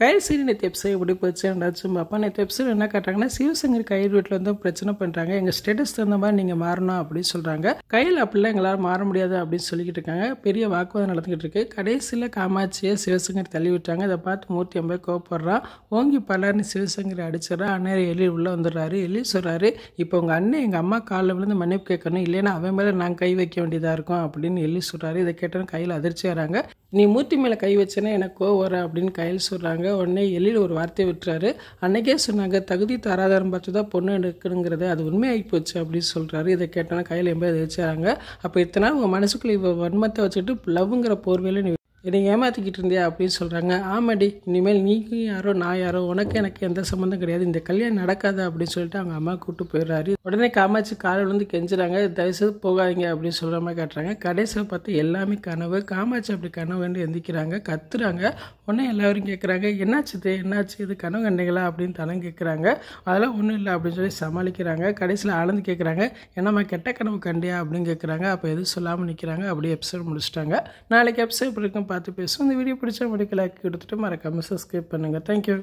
கயல் சீரி நேற்று எபிசோட் எப்படி போச்சு என்னாச்சும் பாப்பா. நேற்று எபிசோட் என்ன காட்டுறாங்கன்னா, சிவசங்கர் கயல் வீட்டில் வந்து பிரச்சனை பண்ணுறாங்க. எங்கள் ஸ்டேட்டஸ் தகுந்த மாதிரி நீங்கள் மாறணும் அப்படின்னு சொல்கிறாங்க. கையில் அப்படிலாம் எங்களால் மாற முடியாது அப்படின்னு சொல்லிக்கிட்டு இருக்காங்க. பெரிய வாக்குவாதம் நடந்துக்கிட்டு இருக்கு. கடைசியில் காமாட்சியை சிவசங்கர் தள்ளி விட்டாங்க. அதை பார்த்து மூர்த்தி ரொம்ப கோவப்படுறான். ஓங்கி பலர்னு சிவசங்கரை அடிச்சிடறா. அண்ணன் எலி உள்ளே வந்துடுறாரு. எலி சொல்கிறாரு, இப்போ உங்கள் அண்ணன் எங்கள் அம்மா காலில் விழுந்து மன்னிப்பு கேட்கணும், இல்லைன்னா அவன் மேலே நாங்கள் கை வைக்க வேண்டியதாக இருக்கும் அப்படின்னு எலி சொல்கிறாரு. இதை கேட்டோன்னு கையில் அதிர்ச்சி வராங்க. நீ மூர்த்தி மேலே கை வச்சேன்னா எனக்கு கோவம் வர அப்படின்னு கையில் சொல்கிறாங்க. உடனே எலியில் ஒரு வார்த்தையை விட்டுறாரு. அன்னைக்கே சொன்னாங்க தகுதி தராதாரம் பார்த்து தான் பொண்ணு எடுக்கணுங்கிறது, அது உண்மையாகி போச்சு அப்படின்னு சொல்கிறாரு. இதை கேட்டோன்னா கையில் எண்பது வச்சாங்க. அப்போ இத்தனை உங்கள் மனசுக்குள்ளே இவ வன்மத்தை வச்சுட்டு லவ்ங்கிற போர்வையில் நீ என்னை ஏமாற்றிக்கிட்டு இருந்தியா அப்படின்னு சொல்கிறாங்க. ஆமாடி, இனிமேல் நீங்க யாரோ நான் யாரோ, உனக்கு எனக்கு எந்த சம்மந்தம் கிடையாது, இந்த கல்யாணம் நடக்காது அப்படின்னு சொல்லிட்டு அவங்க அம்மா கூப்பிட்டு போயிடுறாரு. உடனே காமாட்சி காலில் வந்து கெஞ்சுறாங்க, தயவுசெய்து போகாதீங்க அப்படின்னு சொல்கிற மாதிரி காட்டுறாங்க. கடைசியில் பார்த்து எல்லாமே கனவு. காமாட்சி அப்படி கனவுன்னு எந்திக்கிறாங்க, கத்துறாங்க. உடனே எல்லாரும் கேட்குறாங்க, என்னாச்சு என்னாச்சு, இது கனவு கண்டைகளா அப்படின்னு தனம் கேட்குறாங்க. அதெல்லாம் ஒன்றும் இல்லை அப்படின்னு சொல்லி சமாளிக்கிறாங்க. கடைசியில் ஆனந்து கேட்குறாங்க, என்னம்மா கெட்ட கனவு கண்டியா அப்படின்னு கேட்குறாங்க. அப்போ எதுவும் சொல்லாமல் நிற்கிறாங்க. அப்படியே எபிசோட் முடிச்சிட்டாங்க. நாளைக்கு எபிசோட் இருக்கும் பார்த்து பேசுவோம். இந்த வீடியோ பிடிச்சா முடிக்க லைக் கொடுத்துட்டு மறக்காமல் சப்ஸ்கிரைப் பண்ணுங்கள். தேங்க்யூ.